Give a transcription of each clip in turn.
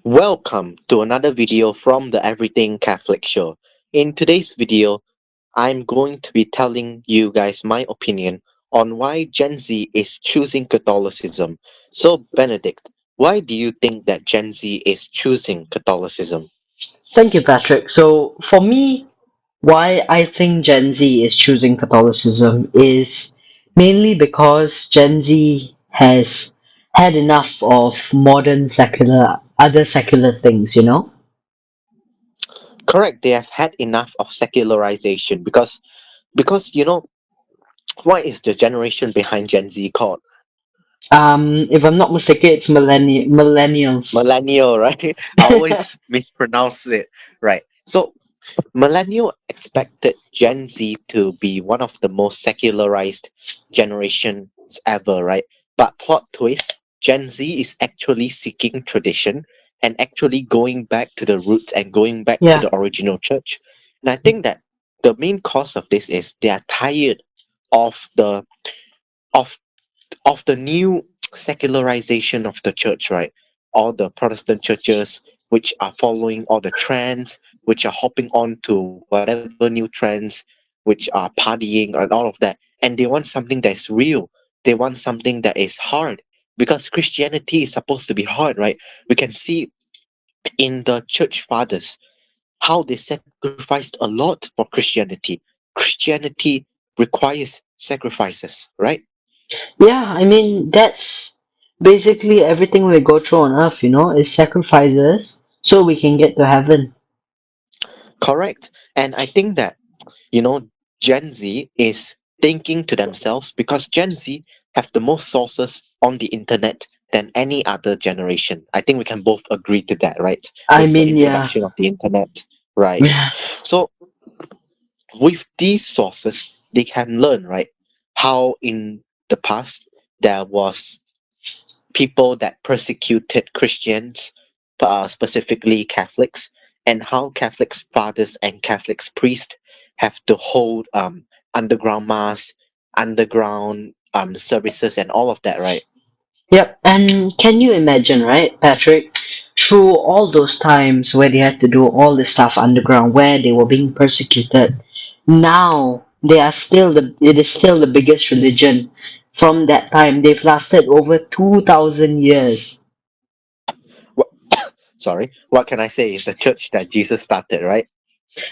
Welcome to another video from the Everything Catholic Show. In today's video, I'm going to be telling you guys my opinion on why Gen Z is choosing Catholicism. So, Benedict, why do you think that Gen Z is choosing Catholicism? Thank you, Patrick. So, for me, why I think Gen Z is choosing Catholicism is mainly because Gen Z has had enough of modern other secular things. Correct, they have had enough of secularization because what is the generation behind Gen Z called? If I'm not mistaken, it's millennials. Millennial, right? I always mispronounce it. Right. So Millennial expected Gen Z to be one of the most secularized generations ever, right? But plot twist, Gen Z is actually seeking tradition and actually going back to the roots and going back to Yeah, the original church. And I think that the main cause of this is they are tired of the of of the new secularization of the church, right? All the Protestant churches which are following all the trends, which are hopping on to whatever new trends, which are partying and all of that. And they want something that is real. They want something that is hard. Because Christianity is supposed to be hard, right? We can see in the church fathers how they sacrificed a lot for Christianity. Christianity requires sacrifices, right? yeah. I mean, that's basically everything we go through on Earth, is sacrifices so we can get to heaven. Correct. And I think that you know, Gen Z is thinking to themselves because Gen Z have the most sources on the internet than any other generation. I think we can both agree to that, right? I With the mean, yeah, introduction of the internet, right? yeah, So with these sources, they can learn, right? How in the past there was people that persecuted Christians, specifically Catholics, and how Catholics fathers and Catholics priests have to hold underground mass, underground services, and all of that, right? yep. And can you imagine, right, Patrick? Through all those times where they had to do all this stuff underground, where they were being persecuted, now it is still the biggest religion. From that time, they've lasted over 2,000 years. What, sorry, what can I say? It's the church that Jesus started, right?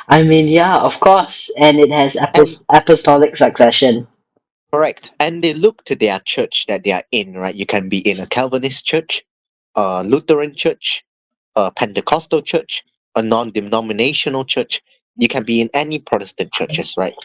I mean, yeah, of course, and it has And apostolic succession. correct, and they look to their church that they are in, right? You can be in a Calvinist church, a Lutheran church, a Pentecostal church, a non-denominational church. You can be in any Protestant churches, right?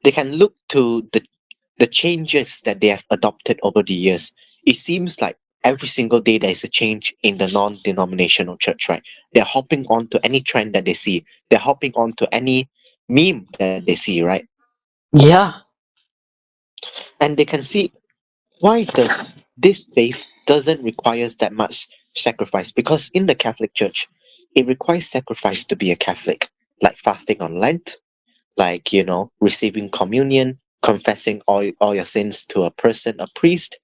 They can look to the changes that they have adopted over the years. It seems like every single day there is a change in the non-denominational church, right? They're hopping on to any trend that they see. They're hopping on to any meme that they see, right? Yeah, And they can see why does this faith doesn't require that much sacrifice, because in the Catholic Church it requires sacrifice to be a Catholic, like fasting on Lent, like receiving communion, confessing all your sins to a person, a priest,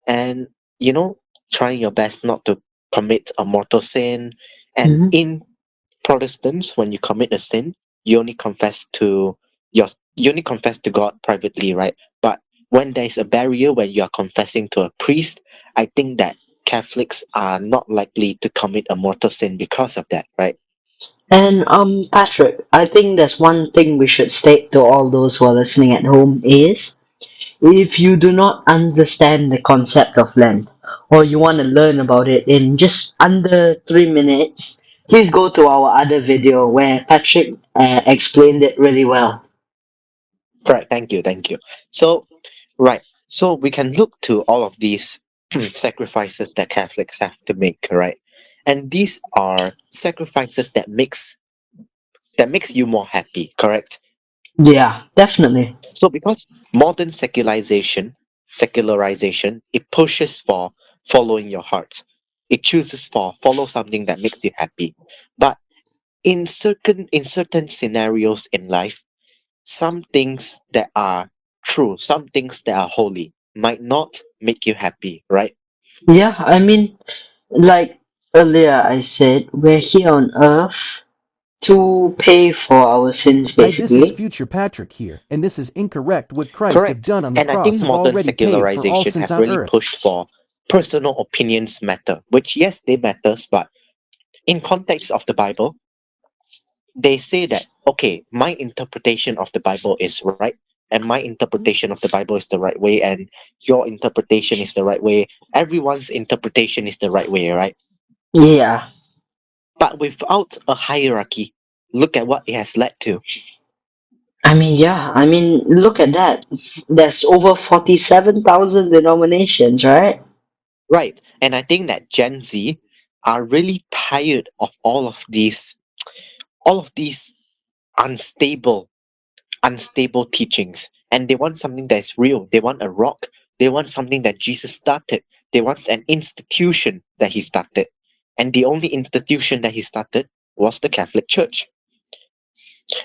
and you know trying your best not to commit a mortal sin. And hmm in Protestants, when you commit a sin, you only confess to your you only confess to God privately, right? But when there is a barrier when you are confessing to a priest, I think that Catholics are not likely to commit a mortal sin because of that, right? and Patrick, I think there's one thing we should state to all those who are listening at home is if you do not understand the concept of Lent or you want to learn about it in just under 3 minutes, please go to our other video where Patrick explained it really well. Correct. Thank you. So, right. So we can look to all of these sacrifices that Catholics have to make, right? And these are sacrifices that makes you more happy, correct? Yeah, definitely. So because modern secularization, it pushes for following your heart. It chooses for follow something that makes you happy. But in certain scenarios in life, some things that are true, some things that are holy might not make you happy, right? Yeah, I mean, Like earlier I said, we're here on earth to pay for our sins Hi, this is basically. future Patrick here, and this is incorrect. What Christ have Correct. done on the And I cross think have modern already paid for all secularization sins have on really earth. pushed for personal opinions matter, which yes, they matters, but in context of the Bible, they say that okay, my interpretation of the Bible is right, and my interpretation of the Bible is the right way, and your interpretation is the right way. Everyone's interpretation is the right way, right? Yeah. But without a hierarchy, look at what it has led to. I mean, look at that. There's over 47,000 denominations, right? Right. And I think that Gen Z are really tired of all of these unstable unstable teachings, and they want something that is real. They want a rock. They want something that Jesus started. They want an institution that he started, and the only institution that he started was the Catholic Church.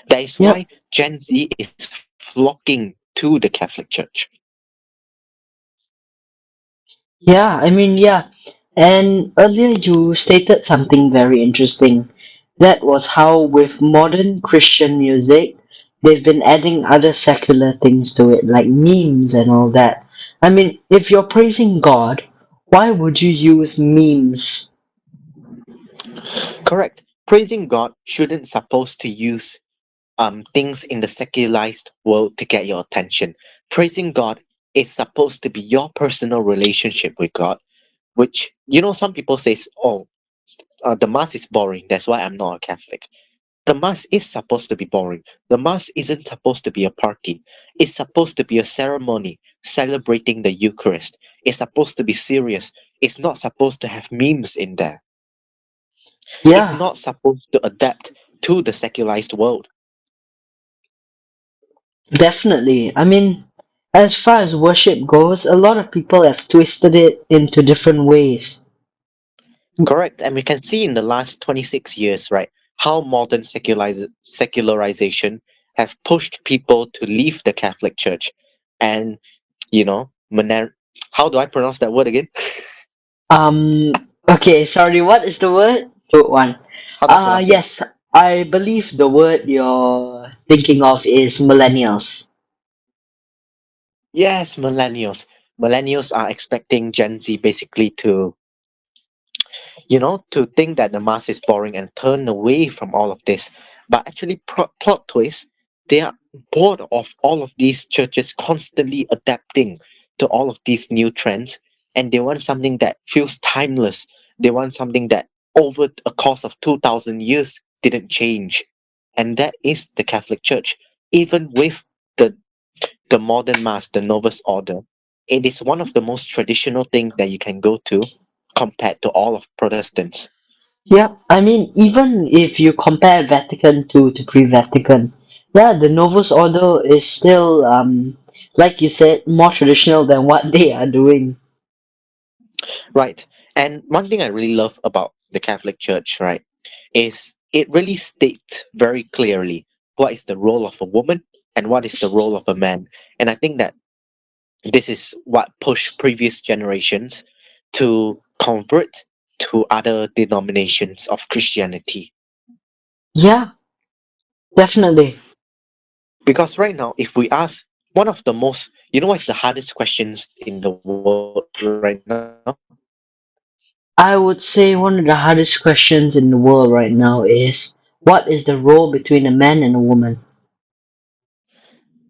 That is Yep. why Gen Z is flocking to the Catholic Church. Yeah. And earlier you stated something very interesting. That was how, with modern Christian music, they've been adding other secular things to it, like memes and all that. I mean, if you're praising God, why would you use memes? Correct. Praising God shouldn't supposed to use things in the secularized world to get your attention. Praising God is supposed to be your personal relationship with God, which some people say, oh, the mass is boring. That's why I'm not a Catholic. The mass is supposed to be boring. The mass isn't supposed to be a party. It's supposed to be a ceremony celebrating the Eucharist. It's supposed to be serious. It's not supposed to have memes in there. It's Yeah, not supposed to adapt to the secularized world. definitely. I mean, as far as worship goes, a lot of people have twisted it into different ways. Correct. And we can see in the last 26 years, right, how modern secularization have pushed people to leave the Catholic Church and, how do I pronounce that word again? Okay, sorry, what is the word? Good one. How do I pronounce it? Yes, I believe the word you're thinking of is millennials. Yes, millennials. Millennials are expecting Gen Z basically to think that the mass is boring and turn away from all of this. But actually, plot twist, they are bored of all of these churches constantly adapting to all of these new trends, and they want something that feels timeless. They want something that over a course of 2000 years didn't change. And that is the Catholic Church. Even with the the modern mass, the Novus Order, it is one of the most traditional things that you can go to compared to all of Protestants. Yeah, I mean, even if you compare Vatican to pre-Vatican, yeah, the Novus Ordo is still, like you said, more traditional than what they are doing. Right. And one thing I really love about the Catholic Church, right, is it really states very clearly what is the role of a woman and what is the role of a man. And I think that this is what pushed previous generations to convert to other denominations of Christianity. Yeah, definitely. Because right now, if we ask one of the most, what's the hardest questions in the world right now? I would say one of the hardest questions in the world right now is what is the role between a man and a woman?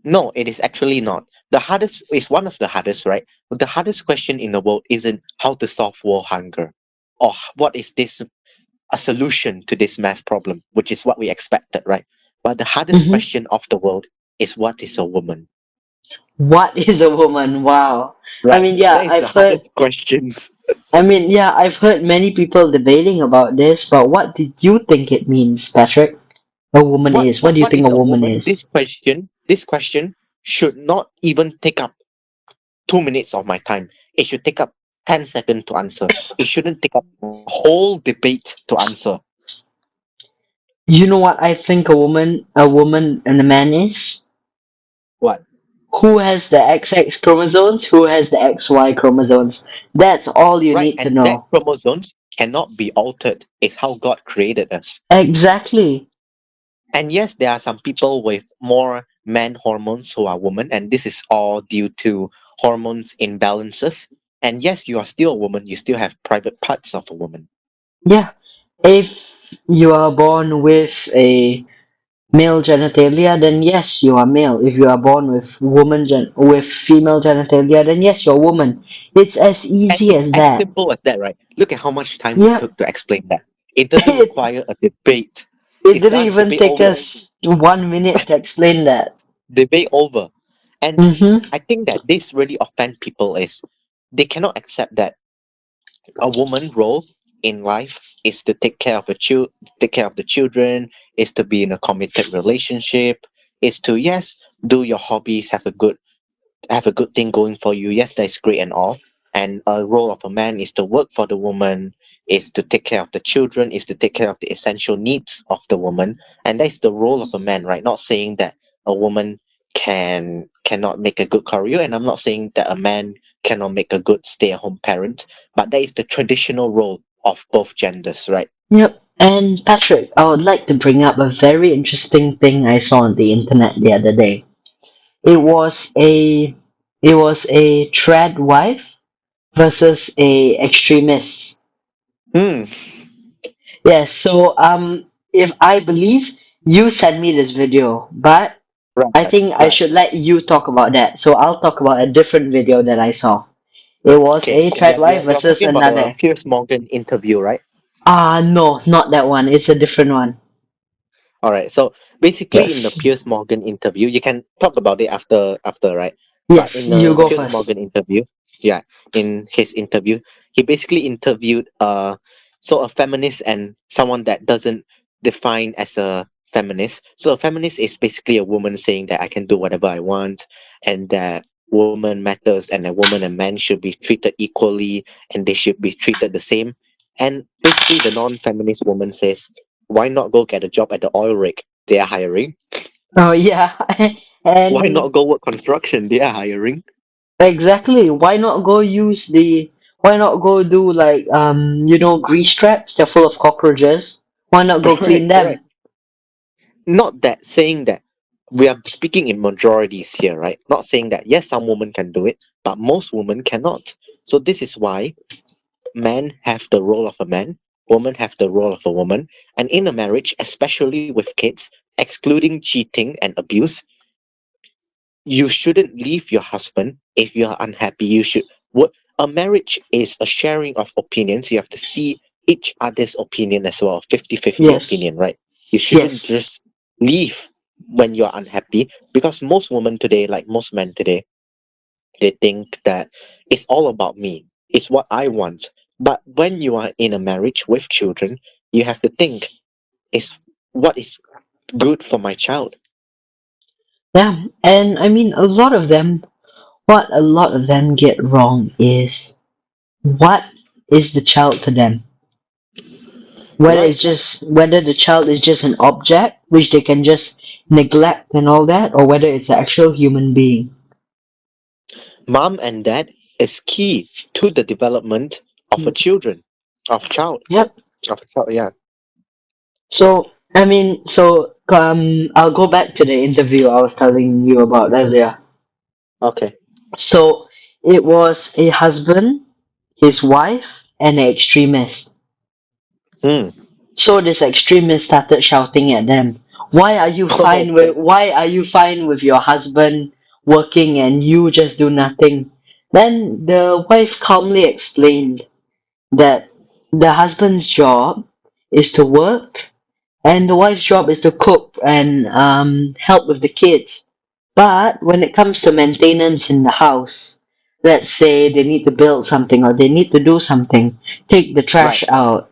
No, it is actually not. The hardest is one of the hardest, right? But the hardest question in the world isn't how to solve world hunger or what is this a solution to this math problem, which is what we expected, right? But the hardest Hmm. question of the world is what is a woman? What is a woman? Wow. I Right. mean, yeah, That is the I've hardest heard. questions. I've heard many people debating about this, but what did you think it means, Patrick? A woman What is. What what do you what think is a a woman woman? This is? question, this question should not even take up 2 minutes of my time. It should take up 10 seconds to answer. It shouldn't take up a whole debate to answer. You know what I think a woman and a man is? What? Who has the XX chromosomes? Who has the XY chromosomes? That's all you Right, need to and that know. chromosomes cannot be altered. It's how God created us. Exactly. And yes, there are some people with more man hormones who are women, and this is all due to hormones imbalances. And yes, you are still a woman, you still have private parts of a woman. Yeah. If you are born with a male genitalia, then yes, you are male. If you are born with female genitalia, then yes, you're a woman. It's as And easy it's as as that. simple as that, right? Look at how much time we Yep. took to explain that. It doesn't It require a debate. it It's didn't done, even debate take over, us 1 minute to explain that. debate over. And Mm-hmm. I think that this really offend people is they cannot accept that a woman role in life is to take care of the children, is to be in a committed relationship, is to yes, do your hobbies, have a good thing going for you. Yes, that's great and all. And a role of a man is to work for the woman, is to take care of the children, is to take care of the essential needs of the woman. And that's the role of a man, right? Not saying that a woman cannot make a good career, and I'm not saying that a man cannot make a good stay-at-home parent, but that is the traditional role of both genders, right? Yep. And Patrick, I would like to bring up a very interesting thing I saw on the internet the other day. It was a it was a trad wife versus a extremist. Hmm. Yes, so if I believe you sent me this video, but Right, I think I right. should let you talk about that. So I'll talk about a different video that I saw. It was Okay, a you're, Tradwife you're, you're versus talking about the another. Piers Morgan interview, right? No, not that one. It's a different one. All right. So basically, in the Yes. Piers Morgan interview, you can talk about it after, right? But Yes, in you the go Piers first. Morgan interview, yeah, in his interview, he basically interviewed so a feminist and someone that doesn't define as a feminist. So a feminist is basically a woman saying that I can do whatever I want, and that woman matters, and a woman and man should be treated equally, and they should be treated the same. And basically, the non-feminist woman says, why not go get a job at the oil rig? They are hiring. Oh yeah. Why And not go work construction? They are hiring. exactly, why not go do like grease traps? They're full of cockroaches. Why not go clean Correct, them? correct. Not that saying that we are speaking in majorities here, right? Not saying that yes, some women can do it, but most women cannot. So this is why men have the role of a man, women have the role of a woman, and in a marriage, especially with kids, excluding cheating and abuse, you shouldn't leave your husband if you're unhappy. You should what a marriage is a sharing of opinions. You have to see each other's opinion as well, 50-50 Yes. opinion, right? You shouldn't Yes. just leave when you're unhappy, because most women today, like most men today, they think that it's all about me, it's what I want. But when you are in a marriage with children, you have to think, is what is good for my child. Yeah. And I mean what a lot of them get wrong is what is the child to them? Right. Whether the child is just an object which they can just neglect and all that, or whether it's an actual human being. Mom and dad is key to the development of a children, of child, Yep. of a child. Yeah. I'll go back to the interview I was telling you about earlier. Okay. So it was a husband, his wife, and an extremist. Hmm. So this extremist started shouting at them, Okay. why are you fine with your husband working and you just do nothing? Then the wife calmly explained that the husband's job is to work and the wife's job is to cook and help with the kids. But when it comes to maintenance in the house, let's say they need to build something or they need to do something, take the Right. trash out.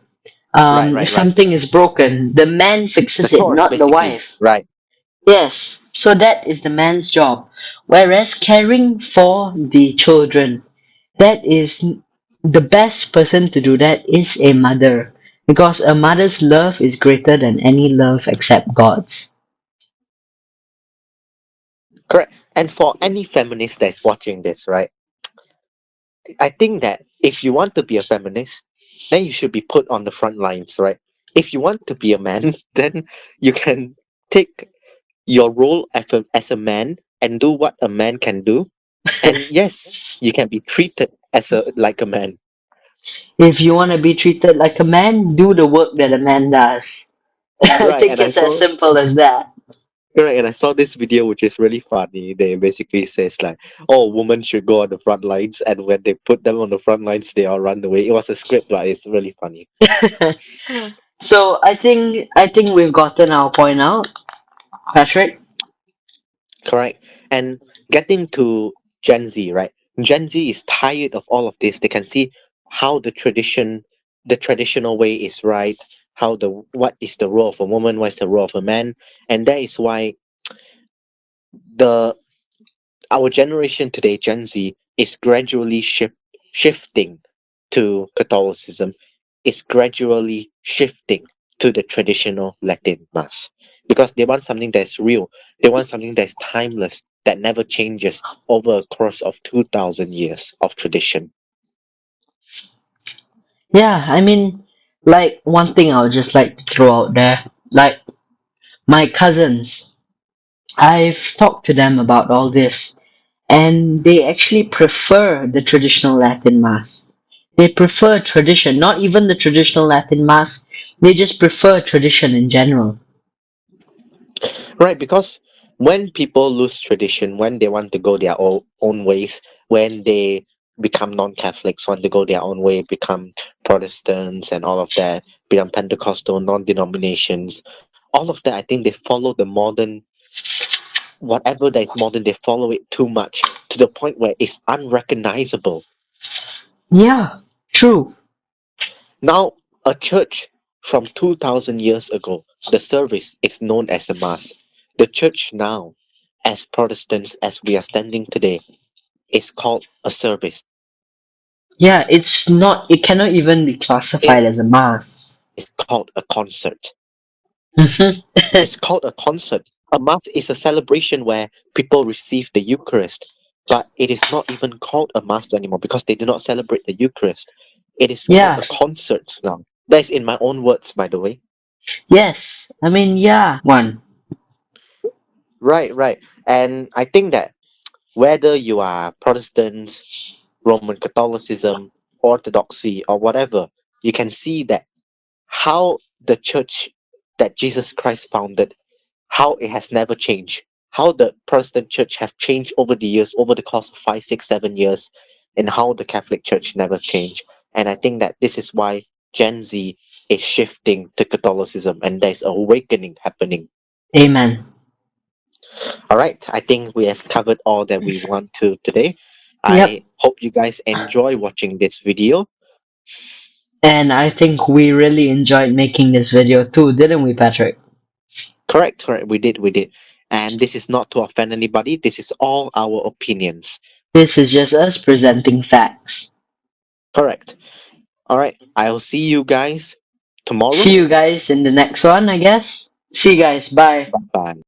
Right. If Right. Right. something is broken, the man The fixes it, chores, not the basically. wife. Right. Yes, so that is the man's job. Whereas caring for the children, that is the best person to do that is a mother. Because a mother's love is greater than any love except God's. Correct. And for any feminist that's watching this, right? I think that if you want to be a feminist, then you should be put on the front lines, right? If you want to be a man, then you can take your role as a man and do what a man can do. And yes, you can be treated as a like a man. If you want to be treated like a man, do the work that a man does. I Right, think and I it's as saw simple as that. Correct, and I saw this video which is really funny. They basically says like, "Oh, women should go on the front lines," and when they put them on the front lines, they all run away. It was a script, but it's really funny. So I think we've gotten our point out, Patrick. Correct. And getting to Gen Z, right? Gen Z is tired of all of this. They can see how the traditional way is right, how the what is the role of a woman, what is the role of a man, and that is why the our generation today, Gen Z, is gradually shifting to Catholicism, is gradually shifting to the traditional Latin Mass. Because they want something that's real, they want something that's timeless, that never changes over a course of 2,000 years of tradition. Yeah, I mean, like one thing I would just like to throw out there, like my cousins, I've talked to them about all this, and they actually prefer the traditional Latin Mass. They prefer tradition, not even the traditional Latin Mass, they just prefer tradition in general. Right, because when people lose tradition, when they want to go their own ways, when they become non-Catholics, want to go their own way, become Protestants and all of that, become Pentecostal, non-denominations, all of that, I think they follow the modern, whatever that is modern, they follow it too much to the point where it's unrecognizable. Yeah, true. Now, a church from 2,000 years ago, the service is known as a mass. The church now, as Protestants as we are standing today, is called a service. Yeah, it cannot even be It classified as a mass. is called a concert. Hmm. It's called a concert. A mass is a celebration where people receive the Eucharist, but it is not even called a mass anymore because they do not celebrate the Eucharist. It is called Yeah, a concert now. That's in my own words, by the way. yes. I mean, yeah, one. Right, right. And I think that whether you are Protestants, Roman Catholicism, Orthodoxy, or whatever, you can see that how the church that Jesus Christ founded, how it has never changed, how the Protestant church have changed over the years, over the course of 5, 6, 7 years, and how the Catholic Church never changed. And I think that this is why Gen Z is shifting to Catholicism, and there's awakening happening. Amen. All right, I think we have covered all that we want to today. Yep. I hope you guys enjoy watching this video. And I think we really enjoyed making this video too, didn't we, Patrick? Correct, correct. We did. And this is not to offend anybody. This is all our opinions. This is just us presenting facts. Correct. All right. I'll see you guys tomorrow. See you guys in the next one, I guess. See you guys. Bye. Bye.